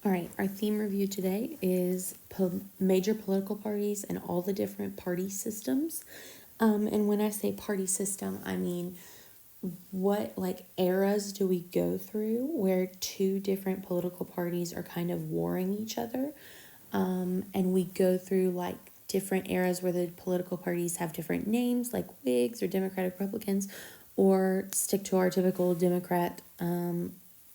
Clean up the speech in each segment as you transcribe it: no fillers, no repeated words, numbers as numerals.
All right, our theme review today is major political parties and all the different party systems. And when I say party system, I mean what eras do we go through where two different political parties are kind of warring each other? And we go through different eras where the political parties have different names, like Whigs or Democratic Republicans, or stick to our typical Democrat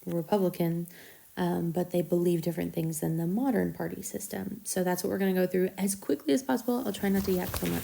Republican, but they believe different things than the modern party system. So that's what we're going to go through as quickly as possible. I'll try not to yak so much.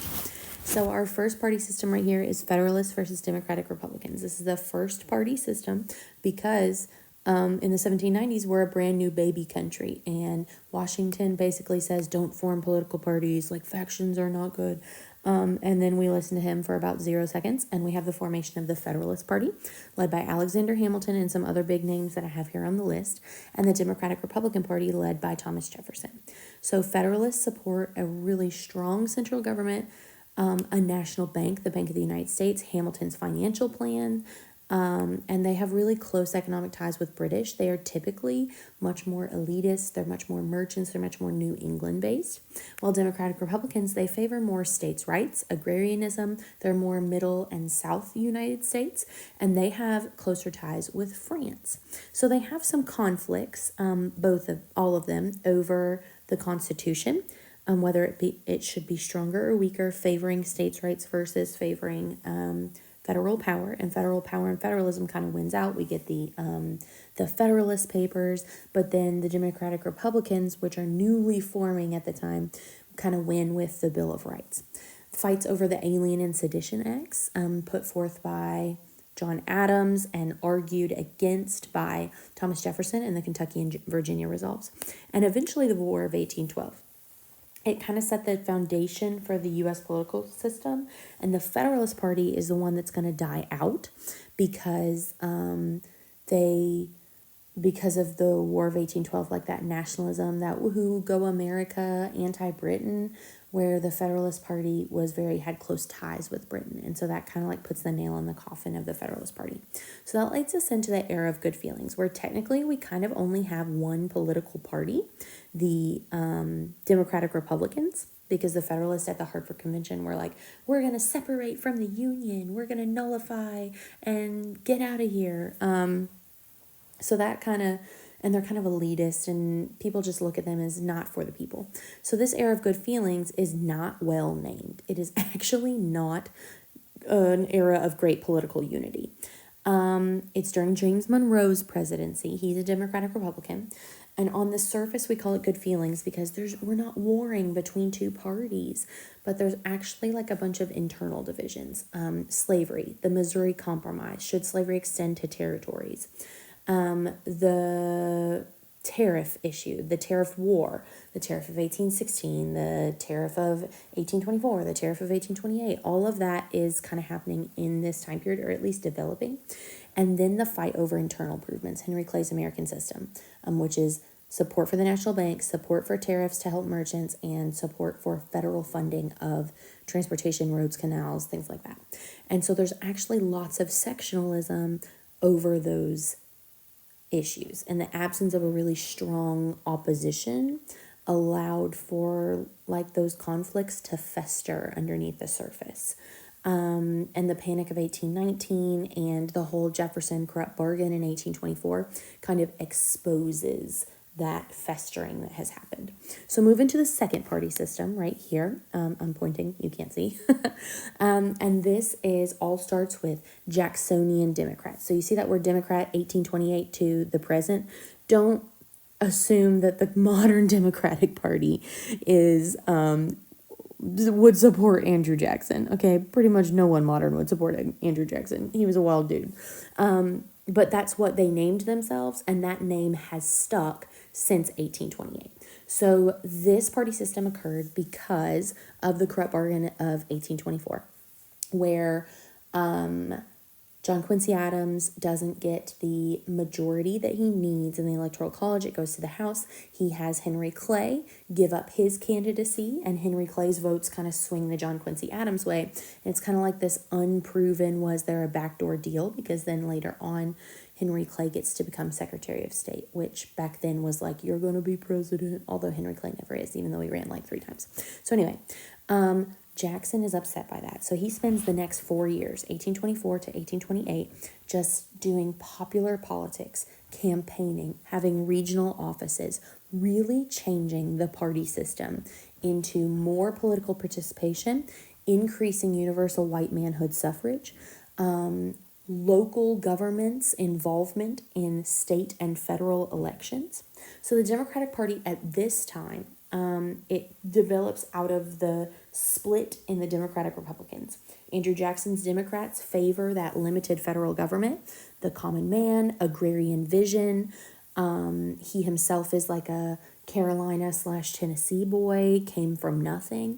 So our first party system right here is Federalists versus Democratic Republicans. This is the first party system because in the 1790s, we're a brand new baby country, and Washington basically says don't form political parties, factions are not good. And then we listen to him for about 0 seconds, and we have the formation of the Federalist Party, led by Alexander Hamilton and some other big names that I have here on the list, and the Democratic Republican Party, led by Thomas Jefferson. So Federalists support a really strong central government, a national bank, the Bank of the United States, Hamilton's financial plan, and they have really close economic ties with British. They are typically much more elitist. They're much more merchants. They're much more New England based. While Democratic Republicans, they favor more states' rights, agrarianism. They're more middle and south United States, and they have closer ties with France. So they have some conflicts, all of them, over the Constitution. Whether it should be stronger or weaker, favoring states' rights versus favoring federal power and federalism kind of wins out. We get the Federalist Papers, but then the Democratic Republicans, which are newly forming at the time, kind of win with the Bill of Rights. Fights over the Alien and Sedition Acts, put forth by John Adams and argued against by Thomas Jefferson in the Kentucky and Virginia resolves, and eventually the War of 1812. It kind of set the foundation for the U.S. political system, and the Federalist Party is the one that's going to die out because because of the War of 1812, that nationalism, that woohoo, go America, anti-Britain, where the Federalist Party had close ties with Britain. And so that kind of puts the nail in the coffin of the Federalist Party. So that leads us into the era of good feelings, where technically we kind of only have one political party, the Democratic Republicans, because the Federalists at the Hartford Convention were we're going to separate from the Union, we're going to nullify and get out of here. So that and they're kind of elitist, and people just look at them as not for the people. So this era of good feelings is not well named. It is actually not an era of great political unity. It's during James Monroe's presidency. He's a Democratic Republican. And on the surface, we call it good feelings because we're not warring between two parties, but there's actually a bunch of internal divisions. Slavery, the Missouri Compromise, should slavery extend to territories? The tariff issue, the tariff war, the tariff of 1816, the tariff of 1824, the tariff of 1828, all of that is kind of happening in this time period, or at least developing. And then the fight over internal improvements, Henry Clay's American system, which is support for the national bank, support for tariffs to help merchants, and support for federal funding of transportation, roads, canals, things like that. And so there's actually lots of sectionalism over those issues, and the absence of a really strong opposition allowed for those conflicts to fester underneath the surface. And the Panic of 1819 and the whole Jefferson corrupt bargain in 1824 kind of exposes that festering that has happened. So move into the second party system right here. I'm pointing, you can't see. And this all starts with Jacksonian Democrats. So you see that word Democrat, 1828 to the present. Don't assume that the modern Democratic Party would support Andrew Jackson. Okay, pretty much no one modern would support Andrew Jackson. He was a wild dude. But that's what they named themselves, and that name has stuck since 1828. So this party system occurred because of the corrupt bargain of 1824, where John Quincy Adams doesn't get the majority that he needs in the Electoral College. It goes to the House. He has Henry Clay give up his candidacy, and Henry Clay's votes kind of swing the John Quincy Adams way. And it's kind of this unproven, was there a backdoor deal? Because then later on, Henry Clay gets to become Secretary of State, which back then was like, you're going to be president, although Henry Clay never is, even though he ran like 3 times. So anyway, Jackson is upset by that. So he spends the next 4 years, 1824 to 1828, just doing popular politics, campaigning, having regional offices, really changing the party system into more political participation, increasing universal white manhood suffrage, local government's involvement in state and federal elections. So the Democratic Party at this time, it develops out of the split in the Democratic Republicans. Andrew Jackson's Democrats favor that limited federal government, the common man, agrarian vision. He himself is like a Carolina/Tennessee boy, came from nothing.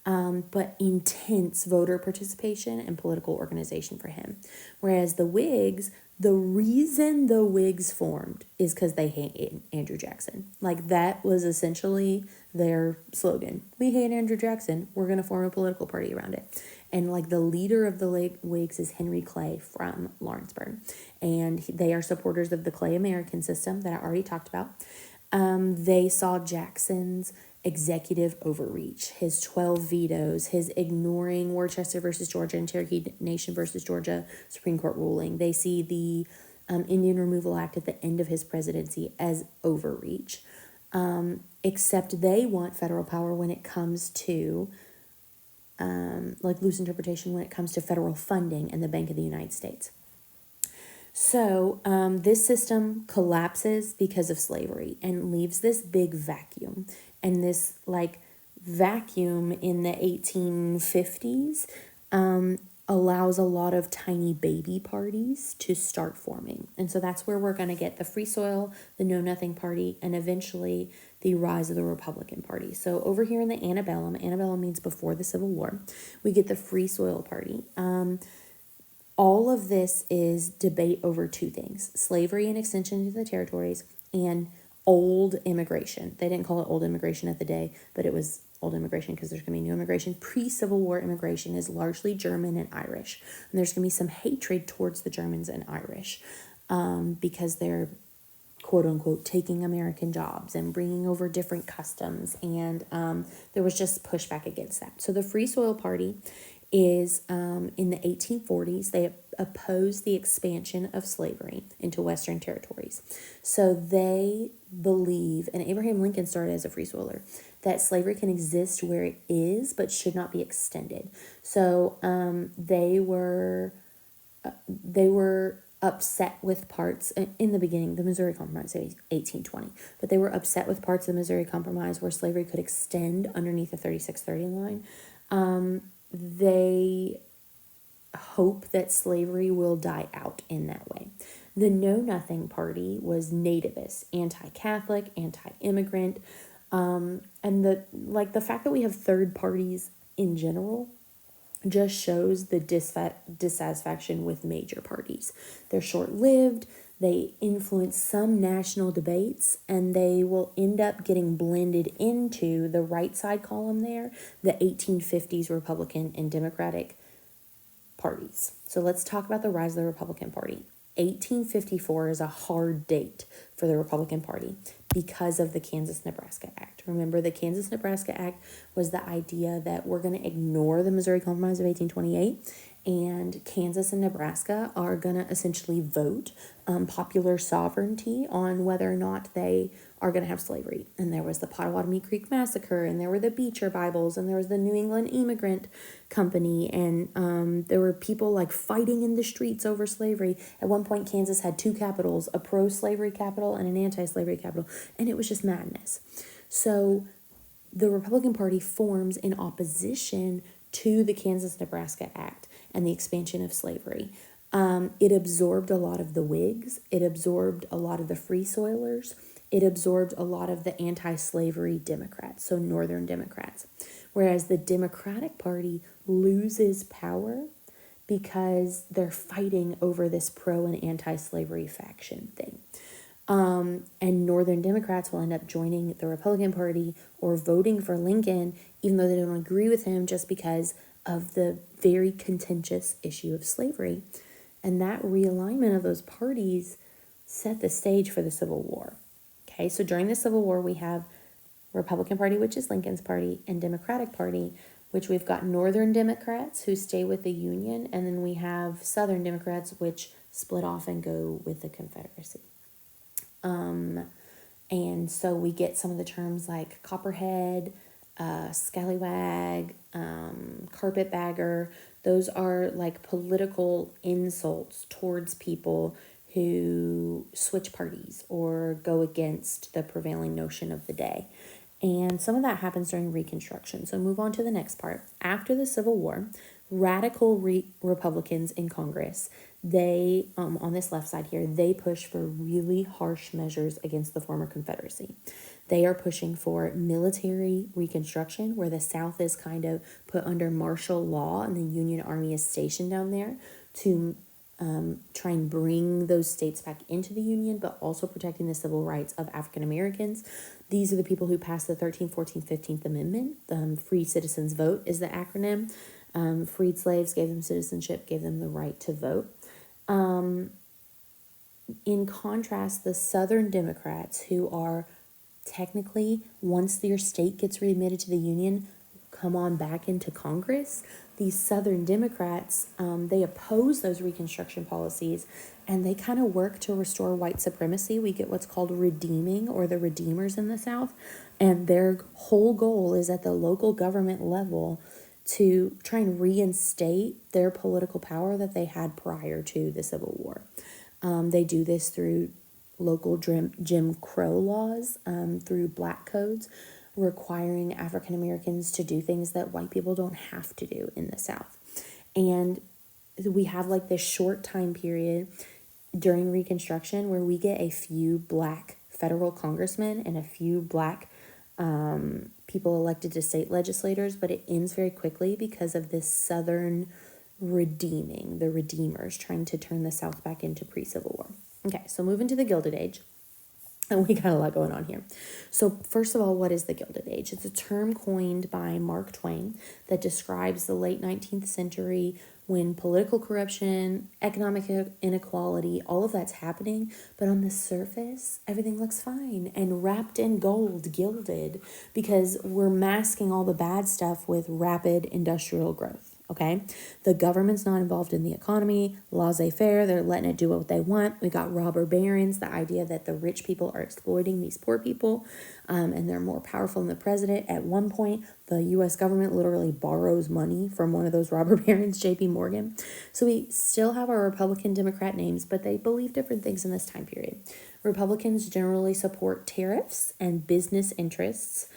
But intense voter participation and political organization for him. Whereas the Whigs, the reason the Whigs formed is because they hate Andrew Jackson. Like, that was essentially their slogan. We hate Andrew Jackson. We're going to form a political party around it. And like the leader of the Whigs is Henry Clay from Lawrenceburg. And they are supporters of the Clay American system that I already talked about. They saw Jackson's executive overreach, his 12 vetoes, his ignoring Worcester versus Georgia and Cherokee Nation versus Georgia Supreme Court ruling. They see the Indian Removal Act at the end of his presidency as overreach. Except they want federal power when it comes to, like loose interpretation, when it comes to federal funding and the Bank of the United States. So this system collapses because of slavery and leaves this big vacuum. And this like vacuum in the 1850s allows a lot of tiny baby parties to start forming. And so that's where we're going to get the Free Soil, the Know Nothing Party, and eventually the rise of the Republican Party. So over here in the antebellum means before the Civil War, we get the Free Soil Party. All of this is debate over 2 things: slavery and extension to the territories, and old immigration. They didn't call it old immigration at the day, but it was old immigration because there's going to be new immigration. Pre-Civil War immigration is largely German and Irish. And there's going to be some hatred towards the Germans and Irish because they're, quote unquote, taking American jobs and bringing over different customs. And there was just pushback against that. So the Free Soil Party is in the 1840s. They opposed the expansion of slavery into Western territories. So they believe, and Abraham Lincoln started as a free soiler, that slavery can exist where it is, but should not be extended. So they were upset with parts in the beginning, the Missouri Compromise, 1820, but they were upset with parts of the Missouri Compromise where slavery could extend underneath the 3630 line. They hope that slavery will die out in that way. The Know Nothing Party was nativist, anti-Catholic, anti-immigrant, and the fact that we have third parties in general just shows the dissatisfaction with major parties. They're short-lived, they influence some national debates, and they will end up getting blended into the right side column there, the 1850s Republican and Democratic parties. So let's talk about the rise of the Republican Party. 1854 is a hard date for the Republican Party because of the Kansas-Nebraska Act. Remember, the Kansas-Nebraska Act was the idea that we're going to ignore the Missouri Compromise of 1828, and Kansas and Nebraska are going to essentially vote popular sovereignty on whether or not they are going to have slavery. And there was the Pottawatomie Creek Massacre, and there were the Beecher Bibles, and there was the New England Immigrant Company, and there were people like fighting in the streets over slavery. At one point, Kansas had 2 capitals, a pro-slavery capital and an anti-slavery capital, and it was just madness. So the Republican Party forms in opposition to the Kansas-Nebraska Act and the expansion of slavery. It absorbed a lot of the Whigs. It absorbed a lot of the Free Soilers. It absorbed a lot of the anti-slavery Democrats, so Northern Democrats. Whereas the Democratic Party loses power because they're fighting over this pro and anti-slavery faction thing. And Northern Democrats will end up joining the Republican Party or voting for Lincoln, even though they don't agree with him, just because of the very contentious issue of slavery. And that realignment of those parties set the stage for the Civil War. Okay, so during the Civil War, we have Republican Party, which is Lincoln's party, and Democratic Party, which we've got Northern Democrats who stay with the Union, and then we have Southern Democrats, which split off and go with the Confederacy. And so we get some of the terms like copperhead, scallywag, carpetbagger. Those are like political insults towards people who switch parties or go against the prevailing notion of the day. And some of that happens during Reconstruction. So move on to the next part. After the Civil War, radical Republicans in Congress, they, on this left side here, they push for really harsh measures against the former Confederacy. They are pushing for military Reconstruction, where the South is kind of put under martial law and the Union Army is stationed down there to try and bring those states back into the Union, but also protecting the civil rights of African Americans. These are the people who passed the 13th, 14th, 15th Amendment. Free Citizens Vote is the acronym. Freed slaves, gave them citizenship, gave them the right to vote. In contrast, the Southern Democrats, who are technically, once your state gets readmitted to the Union, come on back into Congress. These Southern Democrats, they oppose those Reconstruction policies, and they kind of work to restore white supremacy. We get what's called redeeming, or the Redeemers in the South, and their whole goal is at the local government level to try and reinstate their political power that they had prior to the Civil War. They do this through local Jim Crow laws, through black codes, requiring African Americans to do things that white people don't have to do in the South. And we have like this short time period during Reconstruction where we get a few black federal congressmen and a few black people elected to state legislators, but it ends very quickly because of this Southern redeeming, the Redeemers trying to turn the South back into pre-Civil War. Okay, so moving to the Gilded Age. And we got a lot going on here. So first of all, what is the Gilded Age? It's a term coined by Mark Twain that describes the late 19th century when political corruption, economic inequality, all of that's happening. But on the surface, everything looks fine and wrapped in gold, gilded, because we're masking all the bad stuff with rapid industrial growth. Okay, the government's not involved in the economy, laissez-faire, they're letting it do what they want. We got robber barons, the idea that the rich people are exploiting these poor people, and they're more powerful than the president. At one point, the U.S. government literally borrows money from one of those robber barons, J.P. Morgan. So we still have our Republican Democrat names, but they believe different things in this time period. Republicans generally support tariffs and business interests.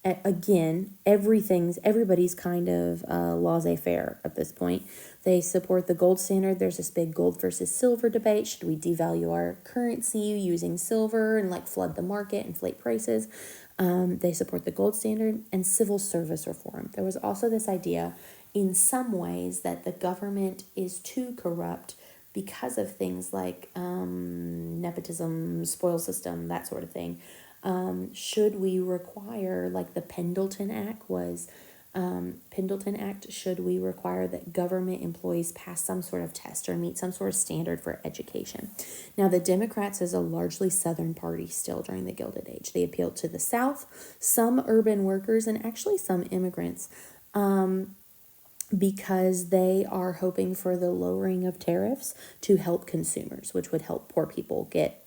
Again, everybody's kind of laissez-faire at this point. They support the gold standard. There's this big gold versus silver debate. Should we devalue our currency using silver and like flood the market, inflate prices? They support the gold standard and civil service reform. There was also this idea in some ways that the government is too corrupt because of things like nepotism, spoil system, that sort of thing. Should we require, like the Pendleton Act was, should we require that government employees pass some sort of test or meet some sort of standard for education? Now, the Democrats is a largely Southern party still during the Gilded Age. They appealed to the South, some urban workers, and actually some immigrants, because they are hoping for the lowering of tariffs to help consumers, which would help poor people get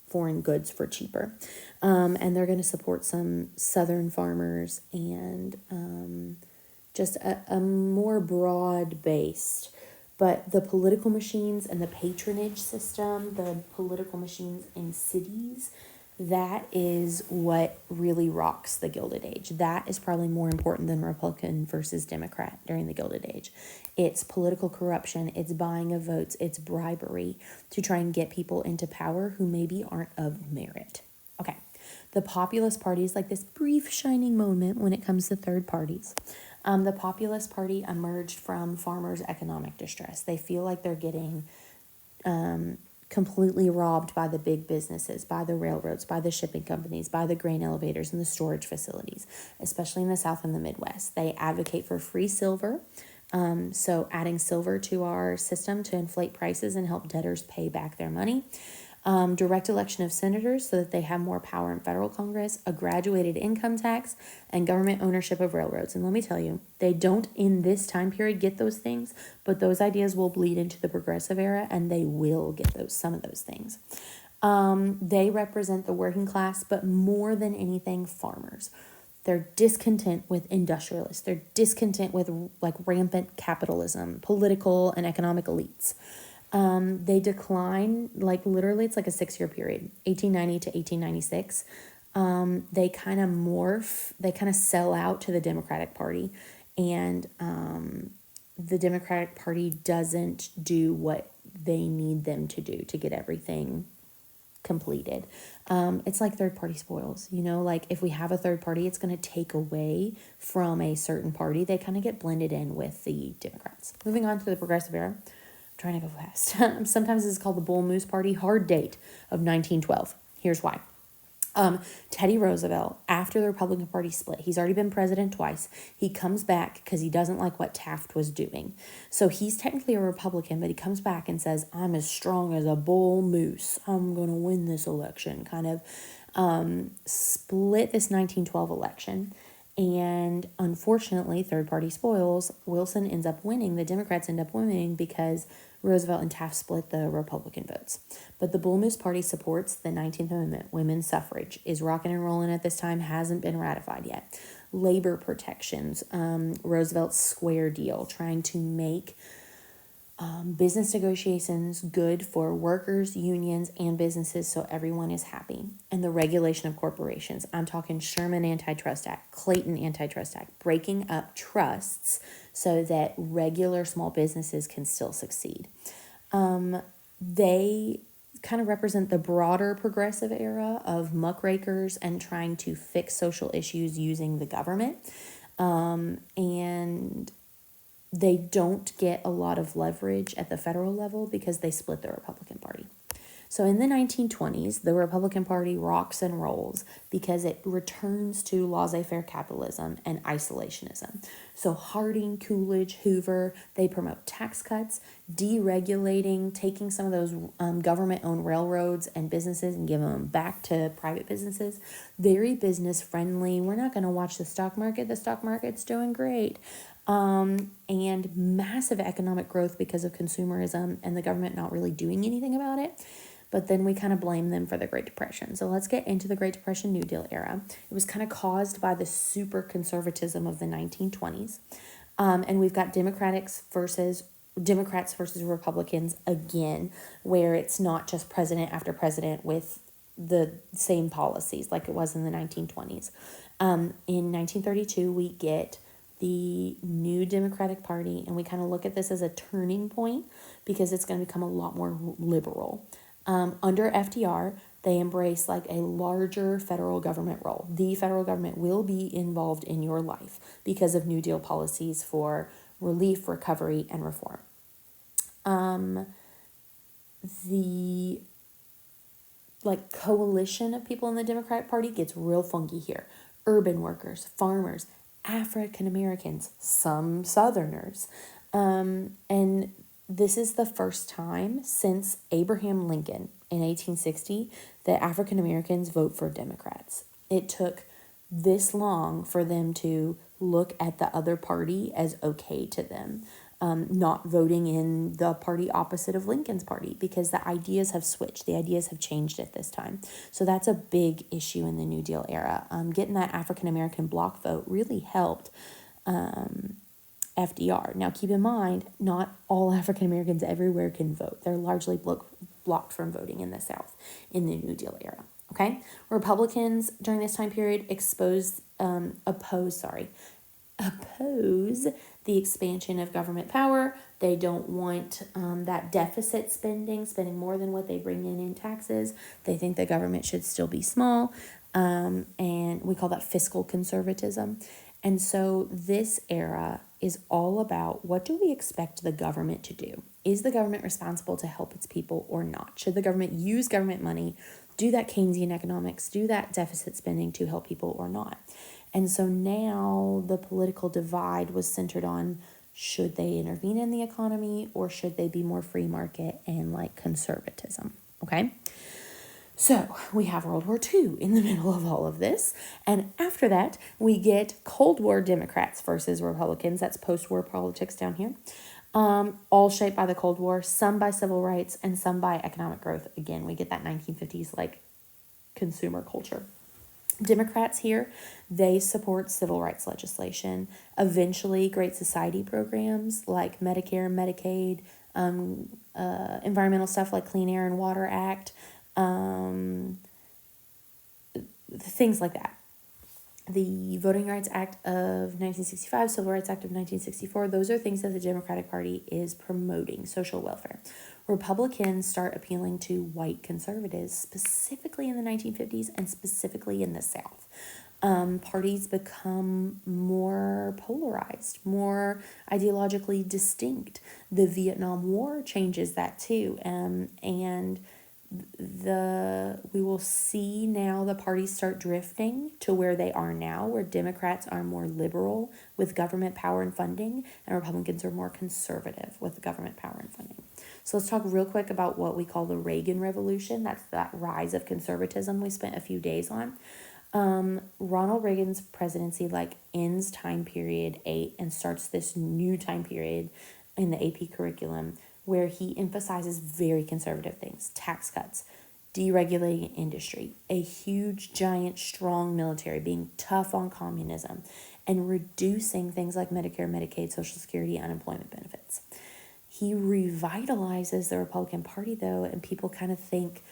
foreign goods for cheaper. And they're going to support some Southern farmers and just a more broad-based. But the political machines and the patronage system, the political machines in cities, that is what really rocks the Gilded Age. That is probably more important than Republican versus Democrat during the Gilded Age. It's political corruption, it's buying of votes, it's bribery to try and get people into power who maybe aren't of merit. Okay, the populist party is like this brief shining moment when it comes to third parties. The Populist Party emerged from farmers' economic distress. They feel like they're getting completely robbed by the big businesses, by the railroads, by the shipping companies, by the grain elevators and the storage facilities, especially in the South and the Midwest. They advocate for free silver, So adding silver to our system to inflate prices and help debtors pay back their money. Direct election of senators so that they have more power in federal Congress, a graduated income tax, and government ownership of railroads. And let me tell you, they don't in this time period get those things, but those ideas will bleed into the progressive era and they will get some of those things. They represent the working class, but more than anything, farmers. They're discontent with industrialists. They're discontent with like rampant capitalism, political and economic elites. They decline, like literally it's like a 6-year period, 1890 to 1896. They kind of morph, they kind of sell out to the Democratic Party, and the Democratic Party doesn't do what they need them to do to get everything completed. It's like third party spoils, like if we have a third party, it's going to take away from a certain party. They kind of get blended in with the Democrats. Moving on to the progressive era. I'm trying to go fast. Sometimes this is called the Bull Moose Party. Hard date of 1912. Here's why. Teddy Roosevelt, after the Republican Party split, he's already been president twice. He comes back because he doesn't like what Taft was doing. So he's technically a Republican, but he comes back and says, I'm as strong as a bull moose. I'm going to win this election. Kind of split this 1912 election. And unfortunately, third party spoils, Wilson ends up winning. The Democrats end up winning because Roosevelt and Taft split the Republican votes. But the Bull Moose Party supports the 19th Amendment. Women's suffrage is rocking and rolling at this time, hasn't been ratified yet. Labor protections, Roosevelt's square deal, trying to make business negotiations good for workers, unions, and businesses so everyone is happy. And the regulation of corporations. I'm talking Sherman Antitrust Act, Clayton Antitrust Act, breaking up trusts so that regular small businesses can still succeed. They kind of represent the broader progressive era of muckrakers and trying to fix social issues using the government. And they don't get a lot of leverage at the federal level because they split the Republican Party. So in the 1920s, the Republican Party rocks and rolls because it returns to laissez-faire capitalism and isolationism. So Harding, Coolidge, Hoover, they promote tax cuts, deregulating, taking some of those government-owned railroads and businesses and giving them back to private businesses. Very business-friendly. We're not going to watch the stock market. The stock market's doing great. And massive economic growth because of consumerism and the government not really doing anything about it. But then we kind of blame them for the Great Depression. So let's get into the Great Depression New Deal era. It was kind of caused by the super conservatism of the 1920s. And we've got Democrats versus Republicans again, where it's not just president after president with the same policies like it was in the 1920s. In 1932, we get the new Democratic Party, and we kind of look at this as a turning point because it's going to become a lot more liberal. Under FDR, they embrace like a larger federal government role. The federal government will be involved in your life because of New Deal policies for relief, recovery, and reform. The like coalition of people in the Democratic Party gets real funky here. Urban workers, farmers, African Americans, some Southerners. And this is the first time since Abraham Lincoln in 1860 that African Americans vote for Democrats. It took this long for them to look at the other party as okay to them, not voting in the party opposite of Lincoln's party because the ideas have switched. The ideas have changed at this time. So that's a big issue in the New Deal era. Getting that African American bloc vote really helped FDR. Now, keep in mind, not all African Americans everywhere can vote. They're largely blocked from voting in the South in the New Deal era. Okay, Republicans during this time period oppose the expansion of government power. They don't want that deficit spending more than what they bring in taxes. They think the government should still be small, and we call that fiscal conservatism. And so this era is all about, what do we expect the government to do? Is the government responsible to help its people or not? Should the government use government money, do that Keynesian economics, do that deficit spending to help people or not? And so now the political divide was centered on, Should they intervene in the economy, or should they be more free market and like conservatism? Okay. So we have World War II in the middle of all of this. And after that, we get Cold War Democrats versus Republicans. That's post-war politics down here. All shaped by the Cold War, some by civil rights and some by economic growth. Again, we get that 1950s like consumer culture. Democrats here, they support civil rights legislation, eventually Great Society programs like Medicare, Medicaid, environmental stuff like Clean Air and Water Act, things like that. The Voting Rights Act of 1965, Civil Rights Act of 1964, those are things that the Democratic Party is promoting, social welfare. Republicans start appealing to white conservatives, specifically in the 1950s and specifically in the South. Parties become more polarized, more ideologically distinct. The Vietnam War changes that too, and we will see now the parties start drifting to where they are now, where Democrats are more liberal with government power and funding, and Republicans are more conservative with government power and funding. So let's talk real quick about what we call the Reagan Revolution. That's that rise of conservatism we spent a few days on. Ronald Reagan's presidency like ends time period 8 and starts this new time period in the AP curriculum where he emphasizes very conservative things: tax cuts, deregulating industry, a huge, giant, strong military, being tough on communism, and reducing things like Medicare, Medicaid, Social Security, unemployment benefits. He revitalizes the Republican Party, though, and people kind of think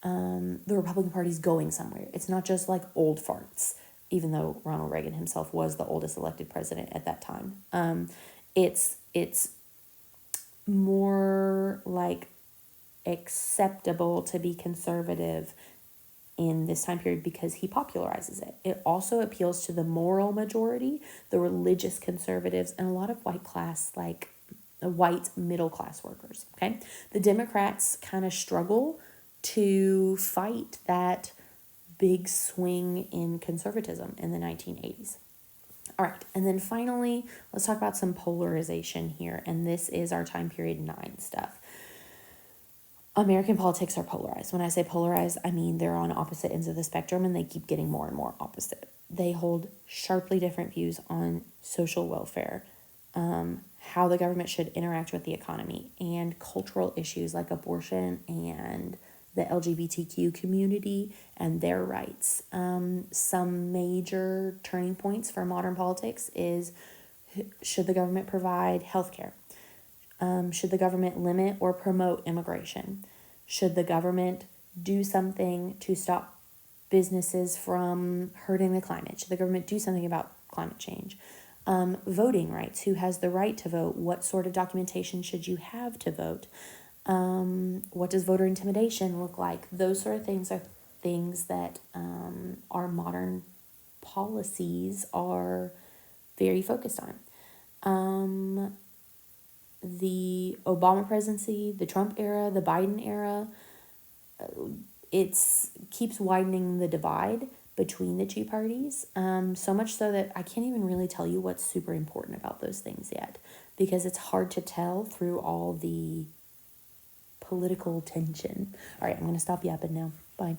the Republican Party's going somewhere. It's not just like old farts, even though Ronald Reagan himself was the oldest elected president at that time. It's more like acceptable to be conservative in this time period because he popularizes it. It also appeals to the moral majority, the religious conservatives, and a lot of white middle class workers. Okay, the Democrats kind of struggle to fight that big swing in conservatism in the 1980s. All right, and then finally, let's talk about some polarization here, and this is our time period 9 stuff. American politics are polarized. When I say polarized, I mean they're on opposite ends of the spectrum, and they keep getting more and more opposite. They hold sharply different views on social welfare, how the government should interact with the economy, and cultural issues like abortion and the LGBTQ community and their rights. Some major turning points for modern politics is: should the government provide health care? Should the government limit or promote immigration? Should the government do something to stop businesses from hurting the climate? Should the government do something about climate change? Voting rights. Who has the right to vote? What sort of documentation should you have to vote? What does voter intimidation look like? Those sort of things are things that our modern policies are very focused on. The Obama presidency, the Trump era, the Biden era, it's keeps widening the divide between the two parties, so much so that I can't even really tell you what's super important about those things yet, because it's hard to tell through all the political tension. All right, I'm going to stop yapping now. Bye.